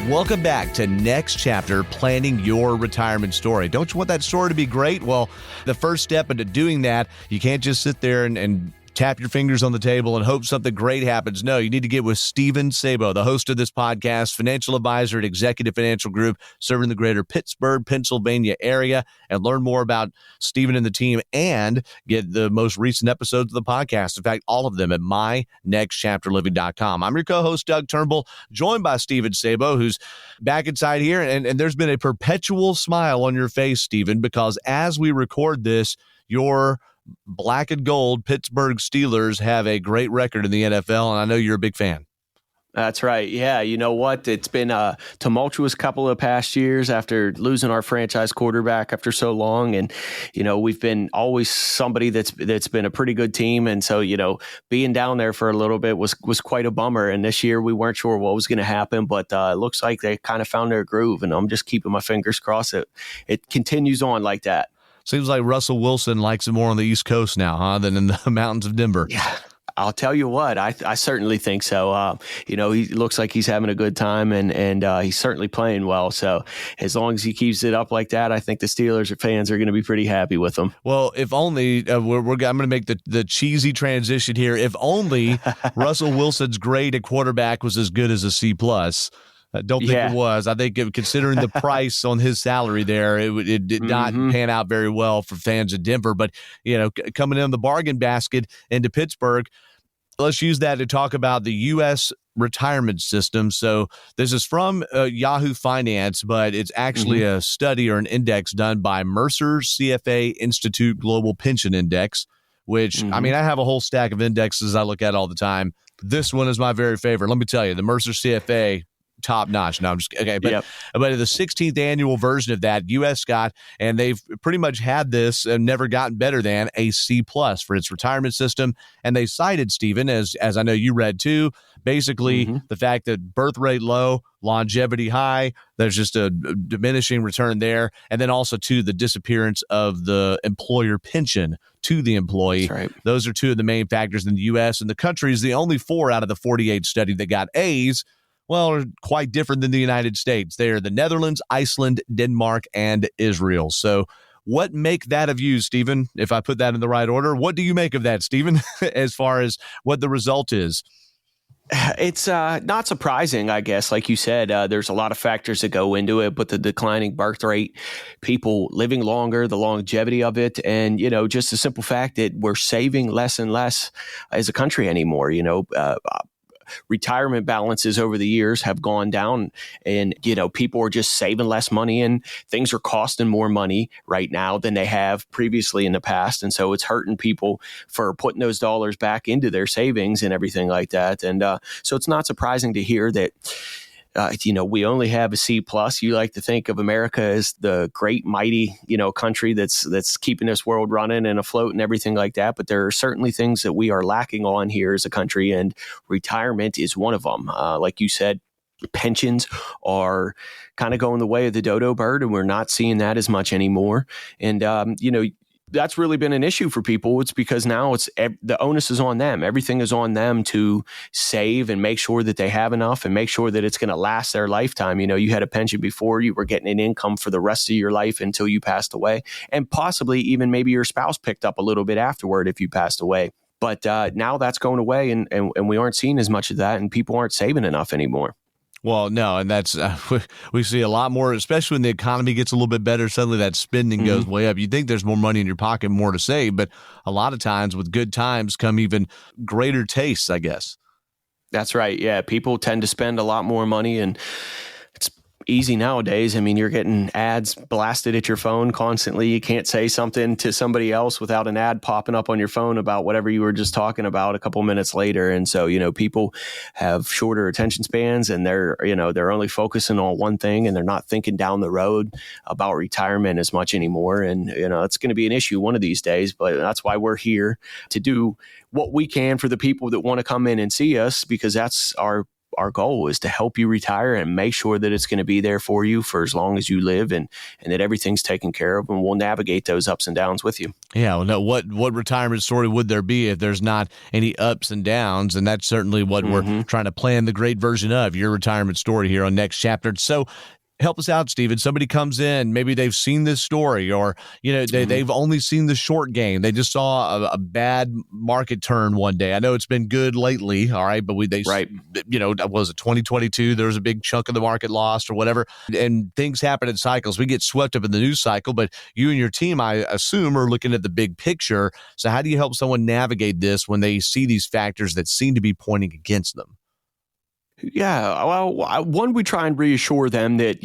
Welcome back to Next Chapter, Planning Your Retirement Story. Don't you want that story to be great? Well, the first step into doing that, you can't just sit there and tap your fingers on the table and hope something great happens. No, you need to get with Stephen Sabo, the host of this podcast, financial advisor at Executive Financial Group, serving the greater Pittsburgh, Pennsylvania area, and learn more about Stephen and the team and get the most recent episodes of the podcast. In fact, all of them at mynextchapterliving.com. I'm your co-host, Doug Turnbull, joined by Stephen Sabo, who's back inside here. And there's been a perpetual smile on your face, Stephen, because as we record this, your black and gold Pittsburgh Steelers have a great record in the NFL, and I know you're a big fan. That's right. Yeah, you know what? It's been a tumultuous couple of past years after losing our franchise quarterback after so long. And, you know, we've been always somebody that's been a pretty good team. And so, you know, being down there for a little bit was quite a bummer. And this year we weren't sure what was going to happen, but it looks like they kind of found their groove. And I'm just keeping my fingers crossed that it continues on like that. Seems like Russell Wilson likes it more on the East Coast now, than in the mountains of Denver. Yeah, I'll tell you what, I certainly think so. You know, he looks like he's having a good time, and he's certainly playing well. So as long as he keeps it up like that, I think the Steelers fans are going to be pretty happy with him. Well, if only I'm going to make the cheesy transition here. If only Russell Wilson's grade at quarterback was as good as a C+. I don't think it was. I think considering the price on his salary there, it did not pan out very well for fans of Denver. But, you know, coming in the bargain basket into Pittsburgh, let's use that to talk about the U.S. retirement system. So this is from Yahoo Finance, but it's actually a study or an index done by Mercer CFA Institute Global Pension Index, which, I mean, I have a whole stack of indexes I look at all the time. This one is my very favorite. Let me tell you, the Mercer CFA, top notch. No, I'm just okay. But the 16th annual version of that, U.S. got, and they've pretty much had this and never gotten better than a C+ for its retirement system. And they cited, Stephen, as I know you read too, basically the fact that birth rate low, longevity high, there's just a diminishing return there. And then also too, the disappearance of the employer pension to the employee. That's right. Those are two of the main factors in the U.S. And the country is the only 4 out of the 48 studied that got A's. Well, are quite different than the United States. They are the Netherlands, Iceland, Denmark, and Israel. So what make that of you, Stephen, if I put that in the right order? What do you make of that, Stephen, as far as what the result is? It's not surprising, I guess. Like you said, there's a lot of factors that go into it, but the declining birth rate, people living longer, the longevity of it, and, you know, just the simple fact that we're saving less and less as a country anymore, you know, retirement balances over the years have gone down, and, you know, people are just saving less money, and things are costing more money right now than they have previously in the past. And so it's hurting people for putting those dollars back into their savings and everything like that. And so it's not surprising to hear that, you know, we only have a C+. You like to think of America as the great, mighty, you know, country that's keeping this world running and afloat and everything like that. But there are certainly things that we are lacking on here as a country, and retirement is one of them. Like you said, pensions are kind of going the way of the dodo bird, and we're not seeing that as much anymore. And, you know, that's really been an issue for people. It's because now the onus is on them. Everything is on them to save and make sure that they have enough and make sure that it's going to last their lifetime. You know, you had a pension before, you were getting an income for the rest of your life until you passed away, and possibly even maybe your spouse picked up a little bit afterward if you passed away. But now that's going away, and we aren't seeing as much of that, and people aren't saving enough anymore. Well, no, and that's we see a lot more, especially when the economy gets a little bit better. Suddenly, that spending goes way up. You think there's more money in your pocket, more to save, but a lot of times with good times come even greater tastes, I guess. That's right. Yeah, people tend to spend a lot more money, and it's easy nowadays. I mean, you're getting ads blasted at your phone constantly. You can't say something to somebody else without an ad popping up on your phone about whatever you were just talking about a couple minutes later. And so, you know, people have shorter attention spans, and they're only focusing on one thing, and they're not thinking down the road about retirement as much anymore. And, you know, it's going to be an issue one of these days, but that's why we're here to do what we can for the people that want to come in and see us, because that's our our goal is to help you retire and make sure that it's going to be there for you for as long as you live, and that everything's taken care of, and we'll navigate those ups and downs with you. Yeah, well, no, what retirement story would there be if there's not any ups and downs? And that's certainly what we're trying to plan the great version of, your retirement story here on Next Chapter. So help us out, Stephen. Somebody comes in, maybe they've seen this story, or they've only seen the short game. They just saw a bad market turn one day. I know it's been good lately, all right, but was it 2022? There was a big chunk of the market lost or whatever, and things happen in cycles. We get swept up in the news cycle, but you and your team, I assume, are looking at the big picture. So how do you help someone navigate this when they see these factors that seem to be pointing against them? Yeah, well, one, we try and reassure them that,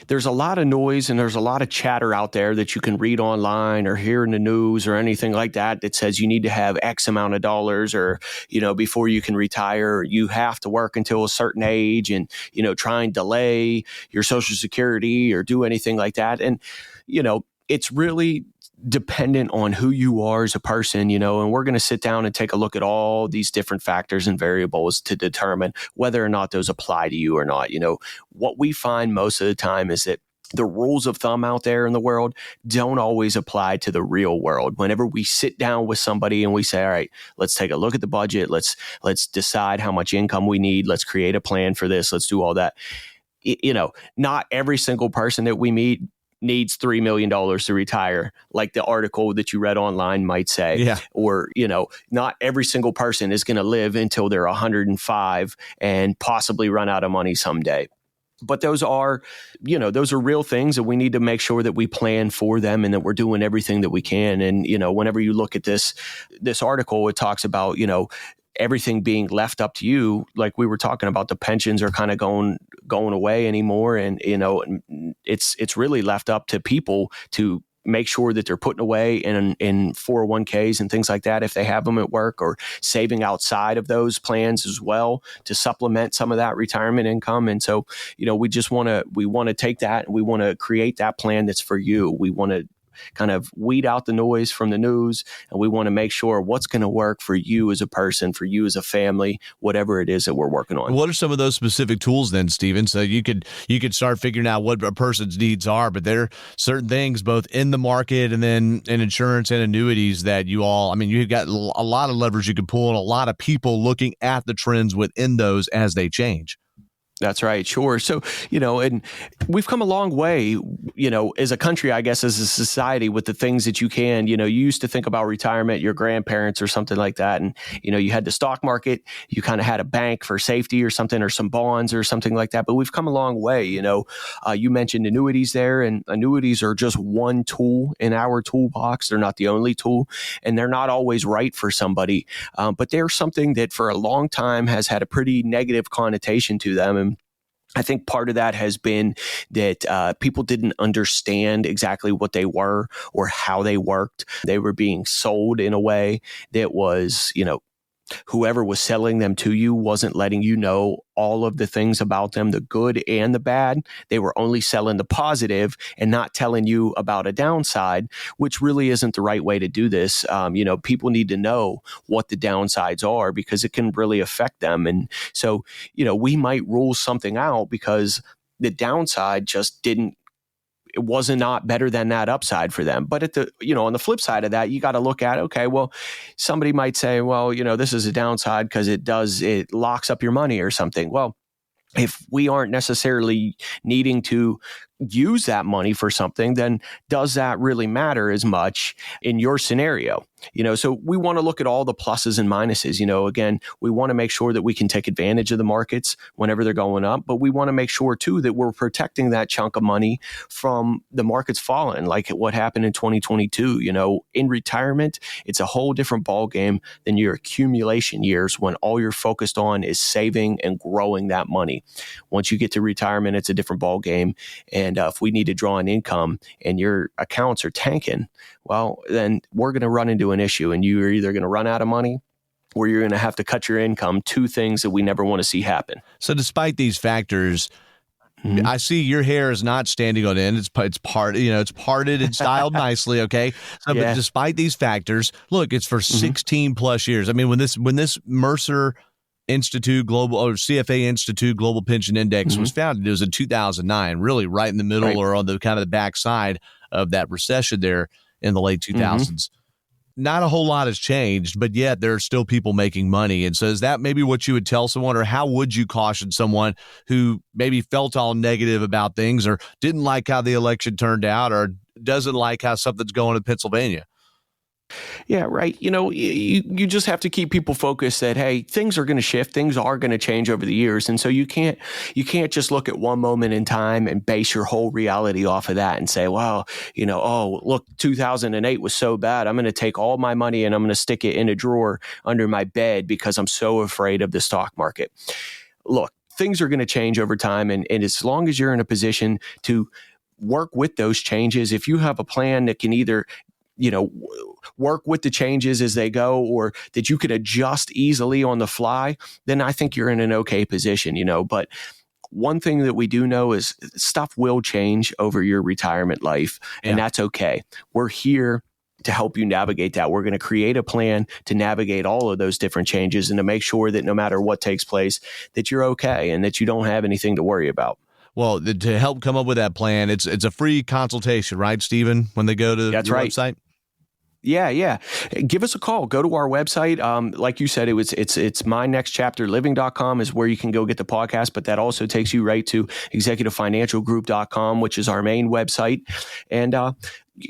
there's a lot of noise and there's a lot of chatter out there that you can read online or hear in the news or anything like that says you need to have X amount of dollars, or, before you can retire, or you have to work until a certain age, and, try and delay your Social Security or do anything like that. And, it's really dependent on who you are as a person, and we're going to sit down and take a look at all these different factors and variables to determine whether or not those apply to you or not. What we find most of the time is that the rules of thumb out there in the world don't always apply to the real world. Whenever we sit down with somebody and we say, all right, let's take a look at the budget. Let's decide how much income we need. Let's create a plan for this. Let's do all that. Not every single person that we meet needs $3 million to retire, like the article that you read online might say. Yeah. Or, not every single person is going to live until they're 105 and possibly run out of money someday. But those are real things, and we need to make sure that we plan for them and that we're doing everything that we can. And, whenever you look at this article, it talks about, everything being left up to you. Like we were talking about, the pensions are kind of going away anymore. And, it's really left up to people to make sure that they're putting away in 401ks and things like that, if they have them at work, or saving outside of those plans as well to supplement some of that retirement income. And so, we want to take that, and we want to create that plan that's for you. We want to kind of weed out the noise from the news, and we want to make sure what's going to work for you as a person, for you as a family, whatever it is that we're working on. What are some of those specific tools then, Stephen? So you could start figuring out what a person's needs are, but there are certain things both in the market and then in insurance and annuities that you've got a lot of leverage you can pull, and a lot of people looking at the trends within those as they change. That's right. Sure. So, and we've come a long way, as a country, I guess, as a society, with the things that you can, you used to think about retirement, your grandparents or something like that. And, you had the stock market, you kind of had a bank for safety or something, or some bonds or something like that. But we've come a long way. You mentioned annuities there, and annuities are just one tool in our toolbox. They're not the only tool, and they're not always right for somebody. But they're something that for a long time has had a pretty negative connotation to them. And I think part of that has been that people didn't understand exactly what they were or how they worked. They were being sold in a way that was, whoever was selling them to you wasn't letting you know all of the things about them, the good and the bad. They were only selling the positive and not telling you about a downside, which really isn't the right way to do this. People need to know what the downsides are, because it can really affect them. And so, we might rule something out because the downside just it wasn't not better than that upside for them. But on the flip side of that, you got to look at, okay, well, somebody might say, well, this is a downside because it locks up your money or something. Well, if we aren't necessarily needing to use that money for something, then does that really matter as much in your scenario? So we want to look at all the pluses and minuses. Again, we want to make sure that we can take advantage of the markets whenever they're going up, but we want to make sure too that we're protecting that chunk of money from the markets falling, like what happened in 2022. In retirement, it's a whole different ball game than your accumulation years, when all you're focused on is saving and growing that money. Once you get to retirement, it's a different ball game. And if we need to draw an income and your accounts are tanking, well, then we're going to run into an issue, and you're either going to run out of money or you're going to have to cut your income. Two things that we never want to see happen. So despite these factors, I see your hair is not standing on end. It's parted, it's parted and styled nicely. Okay. So, But despite these factors, look, it's for 16 plus years. I mean, when this Mercer Institute Global or CFA Institute Global Pension Index was founded. It was in 2009, really right in the middle or on the kind of the backside of that recession there in the late 2000s. Not a whole lot has changed, but yet there are still people making money. And so is that maybe what you would tell someone, or how would you caution someone who maybe felt all negative about things or didn't like how the election turned out or doesn't like how something's going in Pennsylvania? Yeah, right. You just have to keep people focused that, hey, things are going to shift. Things are going to change over the years. And so you can't just look at one moment in time and base your whole reality off of that and say, well, oh, look, 2008 was so bad. I'm going to take all my money and I'm going to stick it in a drawer under my bed because I'm so afraid of the stock market. Look, things are going to change over time. And as long as you're in a position to work with those changes, if you have a plan that can either work with the changes as they go, or that you could adjust easily on the fly, then I think you're in an okay position, But one thing that we do know is stuff will change over your retirement life, and that's okay. We're here to help you navigate that. We're going to create a plan to navigate all of those different changes and to make sure that no matter what takes place, that you're okay and that you don't have anything to worry about. Well, to help come up with that plan, it's a free consultation, right, Stephen, when they go to your website? Yeah. Give us a call. Go to our website. Like you said, it's mynextchapterliving.com is where you can go get the podcast, but that also takes you right to executivefinancialgroup.com, which is our main website. And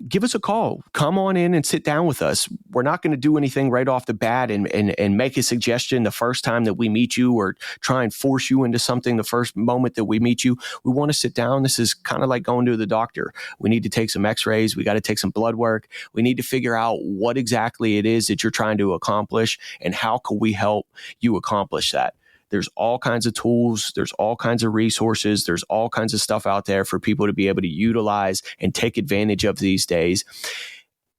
give us a call. Come on in and sit down with us. We're not going to do anything right off the bat and make a suggestion the first time that we meet you or try and force you into something the first moment that we meet you. We want to sit down. This is kind of like going to the doctor. We need to take some x-rays. We got to take some blood work. We need to figure out what exactly it is that you're trying to accomplish and how can we help you accomplish that. There's all kinds of tools. There's all kinds of resources. There's all kinds of stuff out there for people to be able to utilize and take advantage of these days.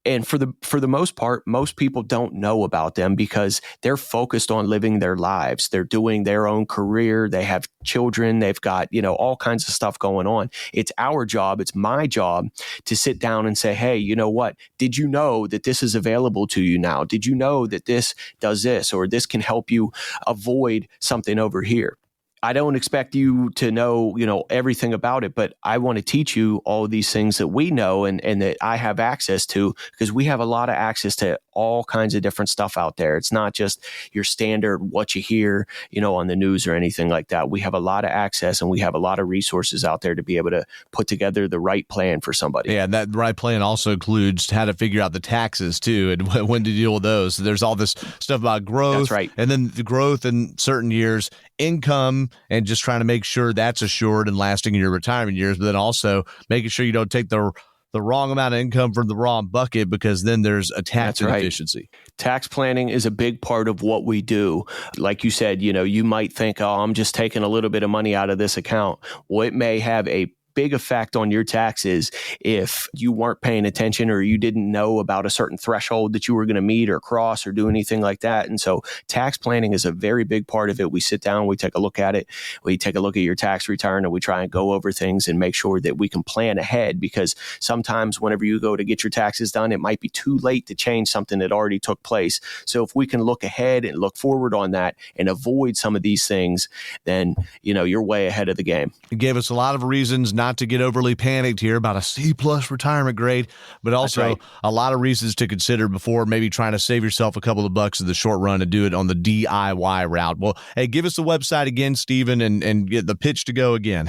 And for the most part, most people don't know about them because they're focused on living their lives. They're doing their own career. They have children. They've got, all kinds of stuff going on. It's our job. It's my job to sit down and say, hey, you know what? Did you know that this is available to you now? Did you know that this does this, or this can help you avoid something over here? I don't expect you to know, everything about it, but I want to teach you all of these things that we know and that I have access to, because we have a lot of access to all kinds of different stuff out there. It's not just your standard what you hear, on the news or anything like that. We have a lot of access and we have a lot of resources out there to be able to put together the right plan for somebody. Yeah, that right plan also includes how to figure out the taxes too and when to deal with those. So there's all this stuff about growth. That's right. And then the growth in certain years, income, and just trying to make sure that's assured and lasting in your retirement years, but then also making sure you don't take the wrong amount of income from the wrong bucket, because then there's a tax inefficiency. Tax planning is a big part of what we do. Like you said, you might think, oh, I'm just taking a little bit of money out of this account. Well, it may have a big effect on your taxes if you weren't paying attention or you didn't know about a certain threshold that you were going to meet or cross or do anything like that. And so tax planning is a very big part of it. We sit down, we take a look at it, we take a look at your tax return, and we try and go over things and make sure that we can plan ahead, because sometimes whenever you go to get your taxes done, it might be too late to change something that already took place. So if we can look ahead and look forward on that and avoid some of these things, then you're way ahead of the game. You gave us a lot of reasons not to get overly panicked here about a C+ retirement grade, but also a lot of reasons to consider before maybe trying to save yourself a couple of bucks in the short run and do it on the DIY route. Well, hey, give us the website again, Stephen, and get the pitch to go again.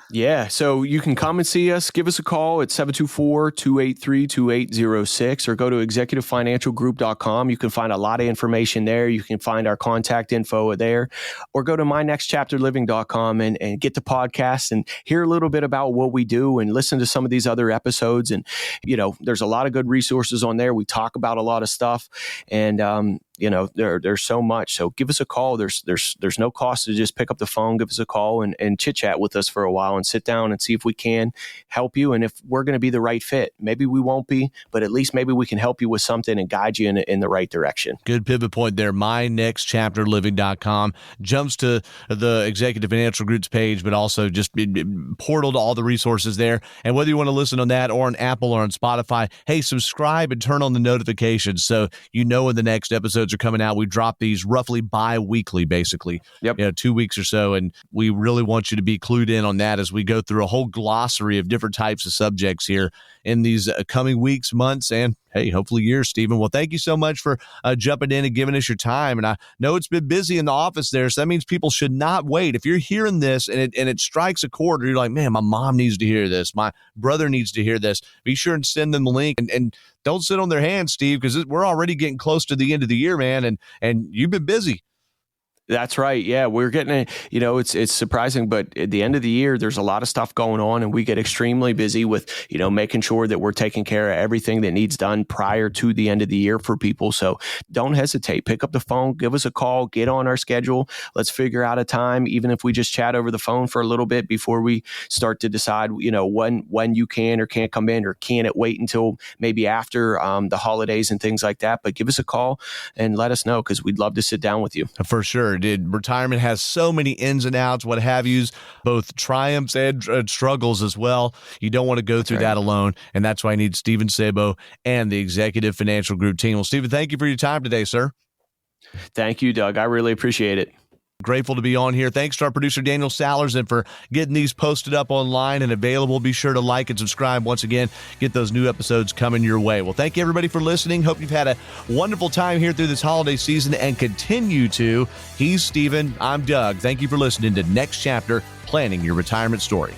Yeah, so you can come and see us. Give us a call at 724-283-2806 or go to executivefinancialgroup.com. You can find a lot of information there. You can find our contact info there, or go to mynextchapterliving.com and get the podcast and hear a little bit about what we do and listen to some of these other episodes. And, there's a lot of good resources on there. We talk about a lot of stuff, and, there's so much. So give us a call. There's no cost to just pick up the phone, give us a call and chit chat with us for a while and sit down and see if we can help you. And if we're going to be the right fit, maybe we won't be, but at least maybe we can help you with something and guide you in the right direction. Good pivot point there. mynextchapterliving.com jumps to the Executive Financial Group's page, but also just portal to all the resources there. And whether you want to listen on that or on Apple or on Spotify, hey, subscribe and turn on the notifications so when the next episode episodes are coming out. We drop these roughly bi-weekly, basically. Yep. 2 weeks or so. And we really want you to be clued in on that as we go through a whole glossary of different types of subjects here in these coming weeks, months, and hey, hopefully years, Stephen. Well, thank you so much for jumping in and giving us your time. And I know it's been busy in the office there, so that means people should not wait. If you're hearing this and it strikes a chord, you're like, man, my mom needs to hear this. My brother needs to hear this. Be sure and send them the link and don't sit on their hands, Steve, because we're already getting close to the end of the year, man, and you've been busy. That's right. Yeah, we're getting it's surprising, but at the end of the year, there's a lot of stuff going on, and we get extremely busy with, making sure that we're taking care of everything that needs done prior to the end of the year for people. So don't hesitate. Pick up the phone, give us a call, get on our schedule. Let's figure out a time, even if we just chat over the phone for a little bit before we start to decide, when you can or can't come in, or can it wait until maybe after the holidays and things like that. But give us a call and let us know, because we'd love to sit down with you. For sure. Retirement has so many ins and outs, what have yous, both triumphs and struggles as well. You don't want to go through that alone, and that's why I need Stephen Sabo and the Executive Financial Group team. Well, Stephen, thank you for your time today, sir. Thank you, Doug. I really appreciate it. Grateful to be on here. Thanks to our producer, Daniel Salers, and for getting these posted up online and available. Be sure to like and subscribe. Once again, get those new episodes coming your way. Well, thank you, everybody, for listening. Hope you've had a wonderful time here through this holiday season and continue to. He's Stephen. I'm Doug. Thank you for listening to Next Chapter, Planning Your Retirement Story.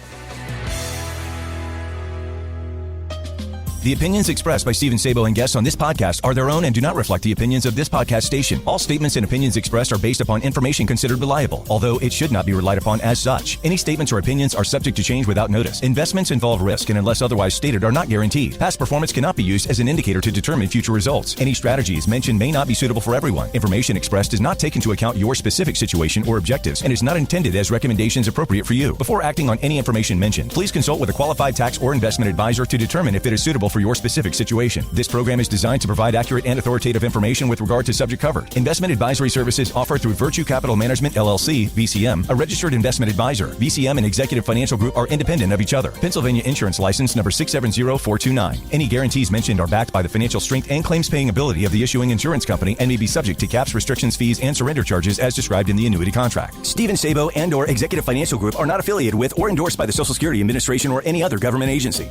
The opinions expressed by Stephen Sabo and guests on this podcast are their own and do not reflect the opinions of this podcast station. All statements and opinions expressed are based upon information considered reliable, although it should not be relied upon as such. Any statements or opinions are subject to change without notice. Investments involve risk and, unless otherwise stated, are not guaranteed. Past performance cannot be used as an indicator to determine future results. Any strategies mentioned may not be suitable for everyone. Information expressed does not take into account your specific situation or objectives and is not intended as recommendations appropriate for you. Before acting on any information mentioned, please consult with a qualified tax or investment advisor to determine if it is suitable for your specific situation. This program is designed to provide accurate and authoritative information with regard to subject covered. Investment advisory services offered through Virtue Capital Management, LLC, VCM, a registered investment advisor. VCM and Executive Financial Group are independent of each other. Pennsylvania Insurance License number 670429. Any guarantees mentioned are backed by the financial strength and claims paying ability of the issuing insurance company and may be subject to caps, restrictions, fees, and surrender charges as described in the annuity contract. Stephen Sabo and/or Executive Financial Group are not affiliated with or endorsed by the Social Security Administration or any other government agency.